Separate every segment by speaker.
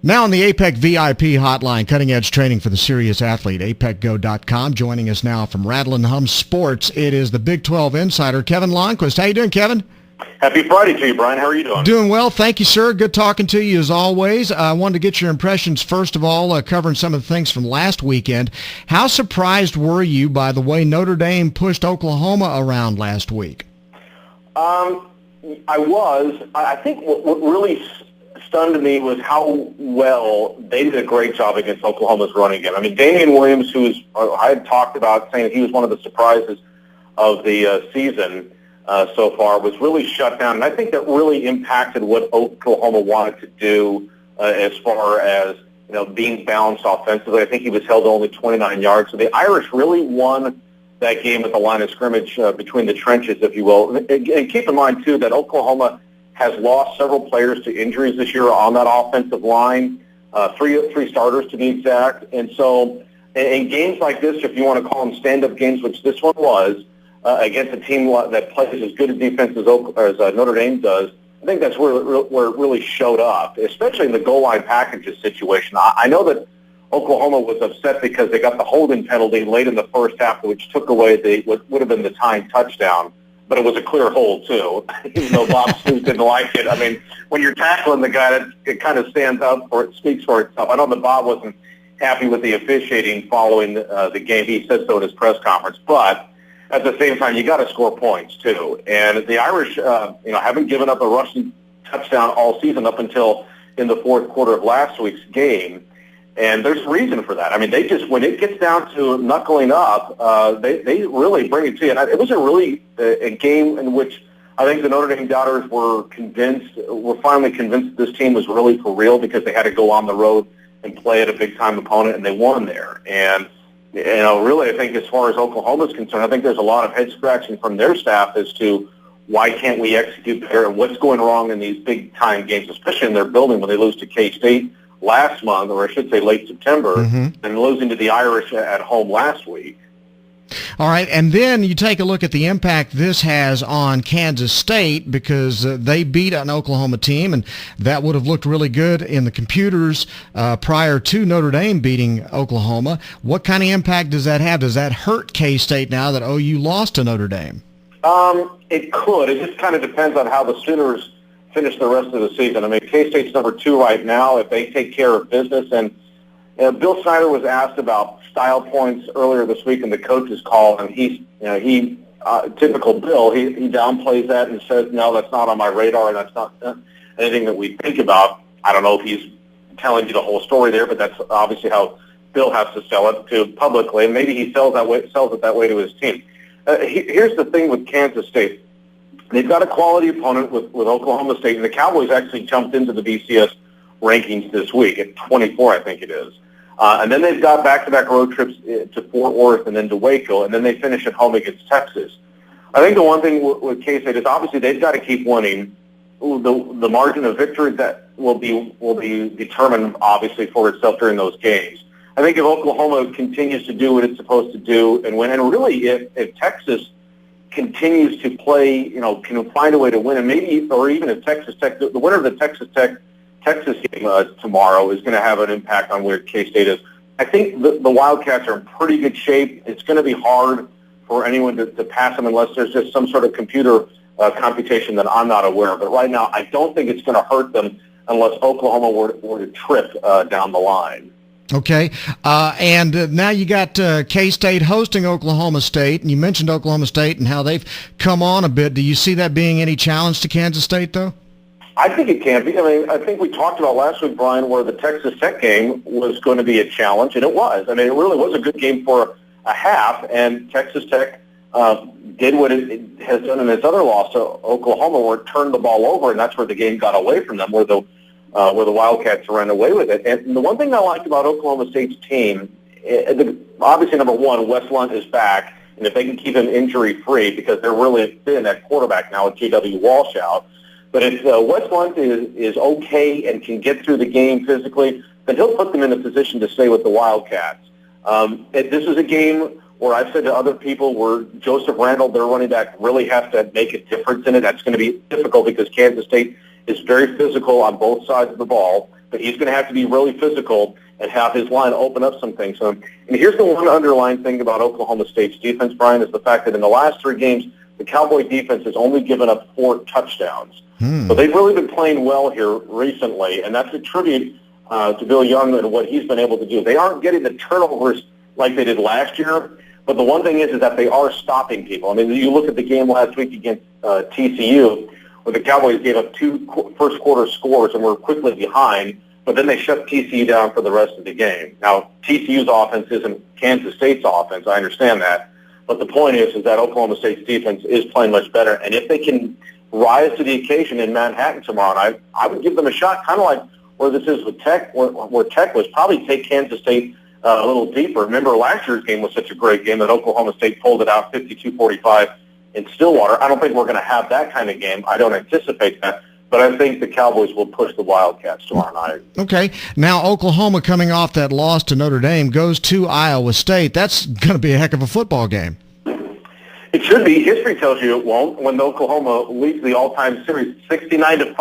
Speaker 1: Now on the APEC VIP hotline, cutting-edge training for the serious athlete, apecgo.com. Joining us now from Rattle and Hum Sports, it is the Big 12 insider, Kevin Lonnquist. How you doing, Kevin?
Speaker 2: Happy Friday to you, Bryan. How are you doing?
Speaker 1: Doing well. Thank you, sir. Good talking to you as always. I wanted to get your impressions, first of all, covering some of the things from last weekend. How surprised were you by the way Notre Dame pushed Oklahoma around last week?
Speaker 2: I was. I think what really stunned me was how well they did a great job against Oklahoma's running game. I mean, Damian Williams, I had talked about saying that he was one of the surprises of the season so far, was really shut down. And I think that really impacted what Oklahoma wanted to do as far as being balanced offensively. I think he was held to only 29 yards. So the Irish really won that game at the line of scrimmage between the trenches, if you will. And keep in mind, too, that Oklahoma has lost several players to injuries this year on that offensive line, three starters to be exact. And so in games like this, if you want to call them stand-up games, which this one was, against a team that plays as good a defense as Notre Dame does, I think that's where it really showed up, especially in the goal line packages situation. I know that Oklahoma was upset because they got the holding penalty late in the first half, which took away what would have been the tying touchdown. But it was a clear hold, too, even though Bob Stoops didn't like it. I mean, when you're tackling the guy, it kind of speaks for itself. I know that Bob wasn't happy with the officiating following the game. He said so in his press conference. But at the same time, you got to score points, too. And the Irish, haven't given up a rushing touchdown all season up until in the fourth quarter of last week's game. And there's a reason for that. I mean, they just, when it gets down to knuckling up, they really bring it to you. And it was a game in which I think the Notre Dame doubters were finally convinced this team was really for real because they had to go on the road and play at a big-time opponent, and they won there. And, really, I think as far as Oklahoma's concerned, I think there's a lot of head-scratching from their staff as to why can't we execute better and what's going wrong in these big-time games, especially in their building when they lose to K-State last month, or I should say late September, and losing to the Irish at home last week.
Speaker 1: All right, and then you take a look at the impact this has on Kansas State because they beat an Oklahoma team, and that would have looked really good in the computers prior to Notre Dame beating Oklahoma. What kind of impact does that have? Does that hurt K-State now that OU lost to Notre Dame?
Speaker 2: It could. It just kind of depends on how the Sooners finish the rest of the season. I mean, K-State's number 2 right now. If they take care of business, and Bill Snyder was asked about style points earlier this week in the coach's call, and he typical Bill, he downplays that and says, no, that's not on my radar, and that's not anything that we think about. I don't know if he's telling you the whole story there, but that's obviously how Bill has to sell it to publicly, and maybe he sells it that way to his team. Here's the thing with Kansas State. They've got a quality opponent with Oklahoma State, and the Cowboys actually jumped into the BCS rankings this week at 24, I think it is. And then they've got back-to-back road trips to Fort Worth and then to Waco, and then they finish at home against Texas. I think the one thing with K-State is obviously they've got to keep winning. The margin of victory that will be determined, obviously, for itself during those games. I think if Oklahoma continues to do what it's supposed to do and win, and really if Texas continues to play, can find a way to win, and maybe, or even if Texas Tech, the winner of the Texas game tomorrow is going to have an impact on where K-State is. I think the Wildcats are in pretty good shape. It's going to be hard for anyone to pass them unless there's just some sort of computer computation that I'm not aware of. But right now, I don't think it's going to hurt them unless Oklahoma were to trip down the line.
Speaker 1: Okay, and now you got K-State hosting Oklahoma State, and you mentioned Oklahoma State and how they've come on a bit. Do you see that being any challenge to Kansas State, though?
Speaker 2: I think it can be. I mean, I think we talked about last week, Bryan, where the Texas Tech game was going to be a challenge, and it was. I mean, it really was a good game for a half, and Texas Tech did what it has done in its other loss to Oklahoma, where it turned the ball over, and that's where the game got away from them, where the Wildcats ran away with it. And the one thing I liked about Oklahoma State's team, obviously, number one, Wes Lunt is back, and if they can keep him injury-free, because they're really thin at quarterback now with J.W. Walsh out, but if Wes Lunt is okay and can get through the game physically, then he'll put them in a position to stay with the Wildcats. This is a game where I've said to other people where Joseph Randall, their running back, really has to make a difference in it. That's going to be difficult because Kansas State is very physical on both sides of the ball. but he's going to have to be really physical and have his line open up some things. And here's the one underlying thing about Oklahoma State's defense, Bryan, is the fact that in the last 3 games, the Cowboy defense has only given up 4 touchdowns. So they've really been playing well here recently, and that's a tribute to Bill Young and what he's been able to do. They aren't getting the turnovers like they did last year, but the one thing is that they are stopping people. I mean, you look at the game last week against TCU, where the Cowboys gave up 2 first-quarter scores and were quickly behind, but then they shut TCU down for the rest of the game. Now, TCU's offense isn't Kansas State's offense. I understand that. But the point is that Oklahoma State's defense is playing much better. And if they can rise to the occasion in Manhattan tomorrow night, I would give them a shot, kind of like where this is with Tech, where Tech was, probably take Kansas State a little deeper. Remember, last year's game was such a great game that Oklahoma State pulled it out 52-45 in Stillwater. I don't think we're going to have that kind of game. I don't anticipate that. But I think the Cowboys will push the Wildcats tomorrow night.
Speaker 1: Okay. Now, Oklahoma, coming off that loss to Notre Dame, goes to Iowa State. That's going to be a heck of a football game.
Speaker 2: It should be. History tells you it won't. When Oklahoma leads the all-time series 69-5,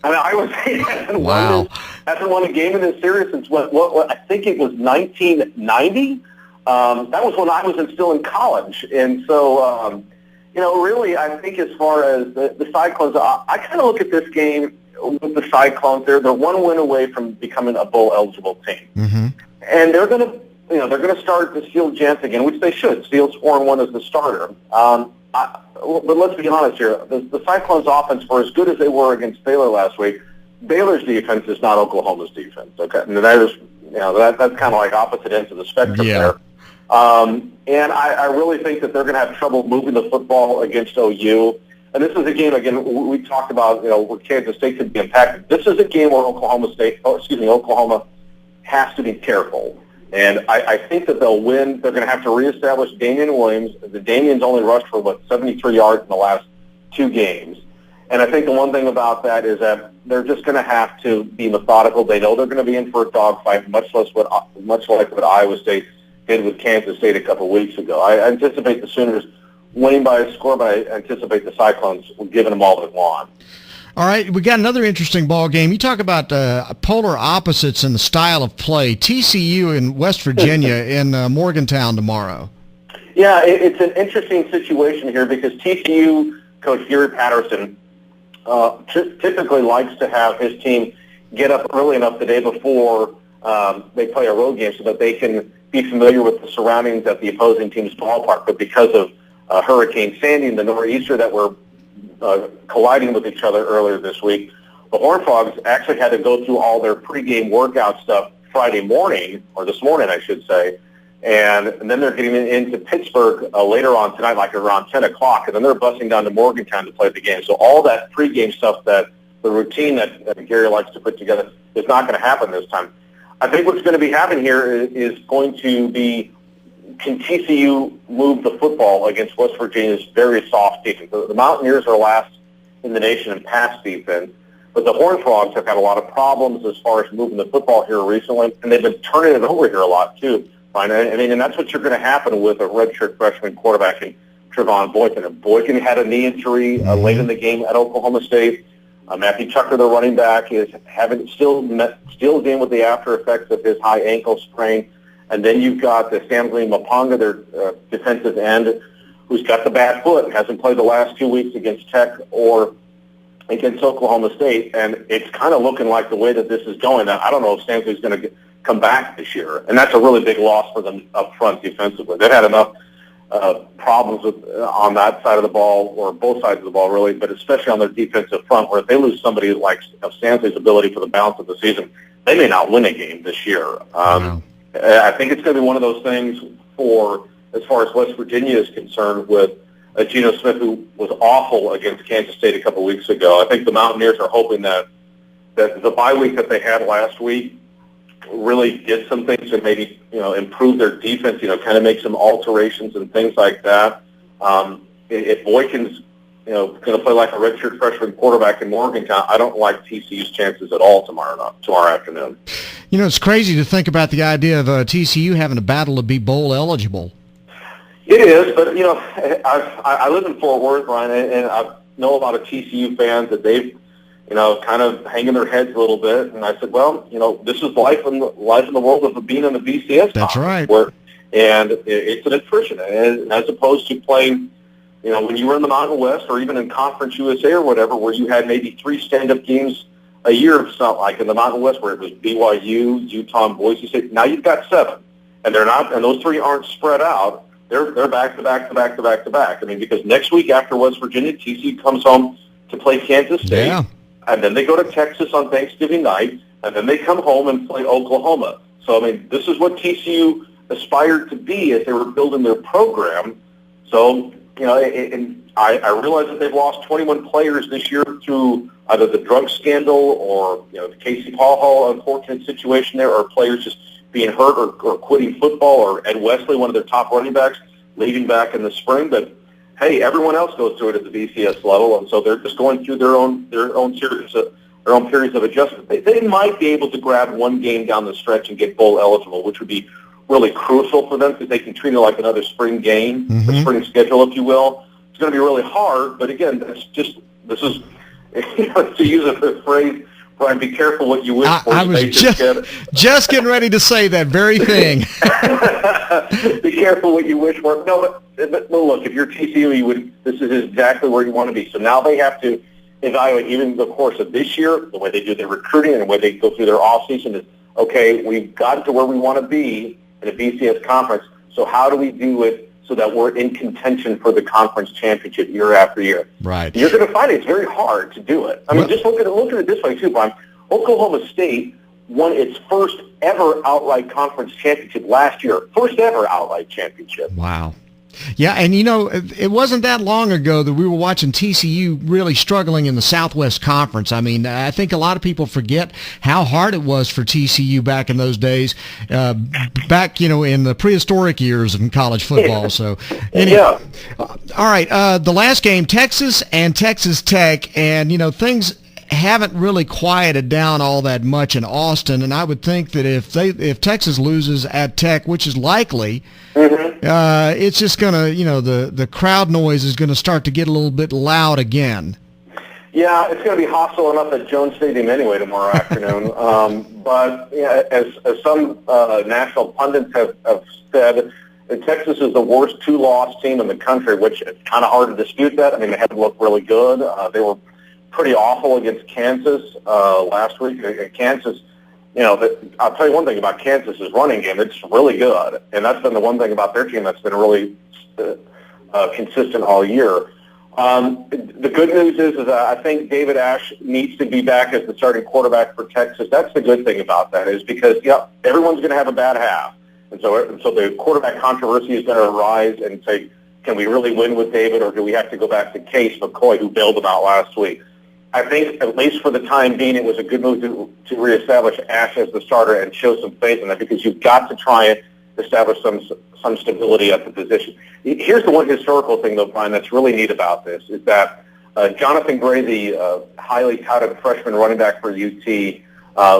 Speaker 2: I mean, Iowa State hasn't won a game in this series since what I think it was 1990. That was when I was still in college, and so. Really, I think as far as the Cyclones, I kind of look at this game with the Cyclones. They're 1 win away from becoming a bowl-eligible team, and they're going to start to Steele Jantz again, which they should. Steele's 4-1 as the starter. But let's be honest here: the Cyclones' offense, for as good as they were against Baylor last week, Baylor's defense is not Oklahoma's defense. Okay, and that is that's kind of like opposite ends of the spectrum there. And I really think that they're going to have trouble moving the football against OU. And this is a game, again, we talked about, where Kansas State could be impacted. This is a game where Oklahoma has to be careful. And I think that they'll win. They're going to have to reestablish Damian Williams. The Damian's only rushed for, 73 yards in the last 2 games. And I think the one thing about that is that they're just going to have to be methodical. They know they're going to be in for a dogfight, much like what Iowa State did with Kansas State a couple weeks ago. I anticipate the Sooners winning by a score, but I anticipate the Cyclones giving them all they want.
Speaker 1: All right, we got another interesting ball game. You talk about polar opposites in the style of play. TCU in West Virginia in Morgantown tomorrow.
Speaker 2: Yeah, it's an interesting situation here because TCU coach Gary Patterson typically likes to have his team get up early enough the day before they play a road game so that they can be familiar with the surroundings at the opposing team's ballpark. But because of Hurricane Sandy and the nor'easter that were colliding with each other earlier this week, the Horned Frogs actually had to go through all their pregame workout stuff Friday morning, or this morning I should say, and then they're getting into Pittsburgh later on tonight, like around 10 o'clock, and then they're busing down to Morgantown to play the game. So all that pregame stuff, that the routine that Gary likes to put together, is not going to happen this time. I think what's going to be happening here is going to be, can TCU move the football against West Virginia's very soft defense? The Mountaineers are last in the nation in pass defense, but the Horned Frogs have had a lot of problems as far as moving the football here recently, and they've been turning it over here a lot too. I mean, and that's what's going to happen with a redshirt freshman quarterback in Trevon Boykin. And Boykin had a knee injury late in the game at Oklahoma State. Matthew Tucker, the running back, is still dealing with the after effects of his high ankle sprain. And then you've got the Stanley Mapanga, their defensive end, who's got the bad foot and hasn't played the last 2 weeks against Tech or against Oklahoma State. And it's kind of looking like the way that this is going. I don't know if Stanley's going to come back this year. And that's a really big loss for them up front defensively. They've had enough problems on that side of the ball, or both sides of the ball, really, but especially on their defensive front, where if they lose somebody like Stanley's ability for the balance of the season, they may not win a game this year. I think it's going to be one of those things for, as far as West Virginia is concerned, with Geno Smith, who was awful against Kansas State a couple weeks ago. I think the Mountaineers are hoping that the bye week that they had last week really did some things to maybe, improve their defense, kind of make some alterations and things like that. If Boykin's, going to play like a redshirt freshman quarterback in Morgantown, I don't like TCU's chances at all tomorrow afternoon.
Speaker 1: It's crazy to think about the idea of TCU having a battle to be bowl eligible.
Speaker 2: It is, but, I live in Fort Worth, Bryan, and I know a lot of TCU fans that they've kind of hanging their heads a little bit. And I said, well, this is life in the world of being in the BCS.
Speaker 1: That's right.
Speaker 2: And it's an attrition, and as opposed to playing, when you were in the Mountain West or even in Conference USA or whatever, where you had maybe 3 stand-up games a year. It's not like in the Mountain West where it was BYU, Utah, and Boise State. Now you've got 7, and they're not, and those 3 aren't spread out. They're back to back to back to back to back. I mean, because next week after West Virginia, TCU comes home to play Kansas State, and then they go to Texas on Thanksgiving night, and then they come home and play Oklahoma. So I mean, this is what TCU aspired to be as they were building their program. So and I realize that they've lost 21 players this year through either the drug scandal or the Casey Paul unfortunate situation there, or players just being hurt or quitting football, or Ed Wesley, one of their top running backs, leaving back in the spring. But hey, everyone else goes through it at the BCS level, and so they're just going through their own series, their own periods of adjustment. They might be able to grab one game down the stretch and get bowl eligible, which would be really crucial for them because they can treat it like another spring game, a spring schedule, if you will. It's going to be really hard, but again, this is to use a phrase, Bryan, be careful what you wish for.
Speaker 1: I was just getting ready to say that very thing.
Speaker 2: Be careful what you wish for. No, but look, if you're TCU, this is exactly where you want to be. So now they have to evaluate even the course of this year, the way they do their recruiting and the way they go through their offseason is, okay, we've gotten to where we want to be in a BCS conference, so how do we do it so that we're in contention for the conference championship year after year?
Speaker 1: Right.
Speaker 2: You're going to find it's very hard to do it. I mean, just look at it this way, too, Bryan. Oklahoma State won its first ever outright conference championship last year. First ever outright championship.
Speaker 1: Wow. Yeah, and it wasn't that long ago that we were watching TCU really struggling in the Southwest Conference. I mean, I think a lot of people forget how hard it was for TCU back in those days, back, in the prehistoric years of college football. So, anyway, all right, the last game, Texas and Texas Tech, and, things haven't really quieted down all that much in Austin, and I would think that if Texas loses at Tech, which is likely, it's just going to, the crowd noise is going to start to get a little bit loud again.
Speaker 2: Yeah, it's going to be hostile enough at Jones Stadium anyway tomorrow afternoon. But as some national pundits have said, Texas is the worst 2-loss team in the country, which it's kind of hard to dispute that. I mean, they haven't looked really good. They were pretty awful against Kansas last week. Kansas, I'll tell you one thing about Kansas's running game. It's really good, and that's been the one thing about their team that's been really consistent all year. The good news is that I think David Ash needs to be back as the starting quarterback for Texas. That's the good thing about that is because, everyone's going to have a bad half. And so the quarterback controversy is going to arise and say, can we really win with David, or do we have to go back to Case McCoy, who bailed him out last week? I think, at least for the time being, it was a good move to reestablish Ash as the starter and show some faith in that, because you've got to try and establish some stability at the position. Here's the one historical thing, though, Bryan, that's really neat about this, is that Jonathan Gray, the highly touted freshman running back for UT,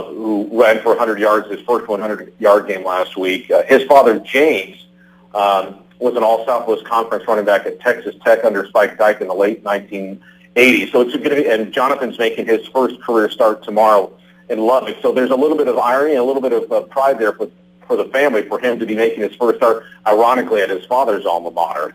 Speaker 2: who ran for 100 yards, his first 100-yard game last week, his father, James, was an All-Southwest Conference running back at Texas Tech under Spike Dike in the late 1980s. So it's going to be, and Jonathan's making his first career start tomorrow in Lubbock. So there's a little bit of irony and a little bit of pride there for the family for him to be making his first start, ironically, at his father's alma mater.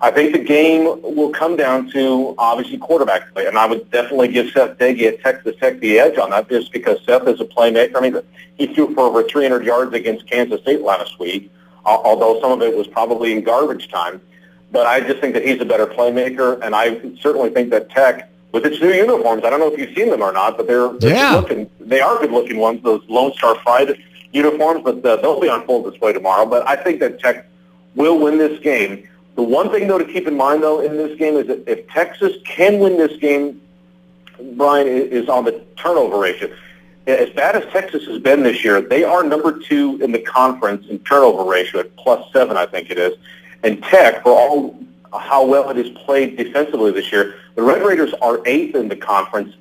Speaker 2: I think the game will come down to, obviously, quarterback play, and I would definitely give Seth Deggy at Texas Tech the edge on that, just because Seth is a playmaker. I mean, he threw for over 300 yards against Kansas State last week, although some of it was probably in garbage time. But I just think that he's a better playmaker, and I certainly think that Tech, with its new uniforms, I don't know if you've seen them or not, but they're good-looking. They are good-looking ones, those Lone Star Pride uniforms, but they'll be on full display tomorrow. But I think that Tech will win this game. The one thing, though, to keep in mind, though, in this game is that if Texas can win this game, Bryan, is on the turnover ratio. As bad as Texas has been this year, they are number 2 in the conference in turnover ratio at +7, I think it is. And Tech, for all how well it has played defensively this year, the Red Raiders are 8th in the conference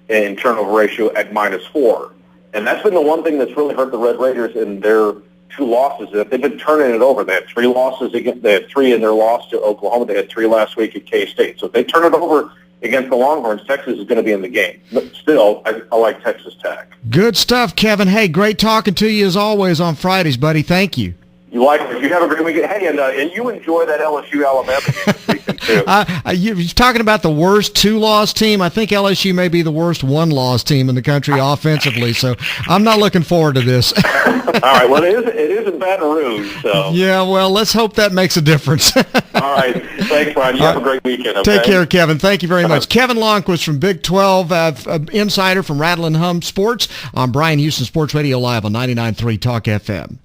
Speaker 2: in turnover ratio at -4. And that's been the one thing that's really hurt the Red Raiders in their 2 losses. That they've been turning it over. They had 3 losses against. They had 3 in their loss to Oklahoma. They had 3 last week at K-State. So if they turn it over against the Longhorns, Texas is going to be in the game. But still, I like Texas Tech.
Speaker 1: Good stuff, Kevin. Hey, great talking to you as always on Fridays, buddy. Thank you.
Speaker 2: You like it. You have a great weekend. Hey, and you enjoy that LSU-Alabama game this weekend, too.
Speaker 1: You're talking about the worst two-loss team. I think LSU may be the worst one-loss team in the country offensively, so I'm not looking forward to this.
Speaker 2: All right. Well, it is in Baton Rouge, so.
Speaker 1: Yeah, well, let's hope that makes a difference.
Speaker 2: All right. Thanks, Bryan. You have a great weekend, okay?
Speaker 1: Take care, Kevin. Thank you very much. Kevin Lonnquist from Big 12, insider from Rattle and Hum Sports on Bryan Houston Sports Radio Live on 99.3 Talk FM.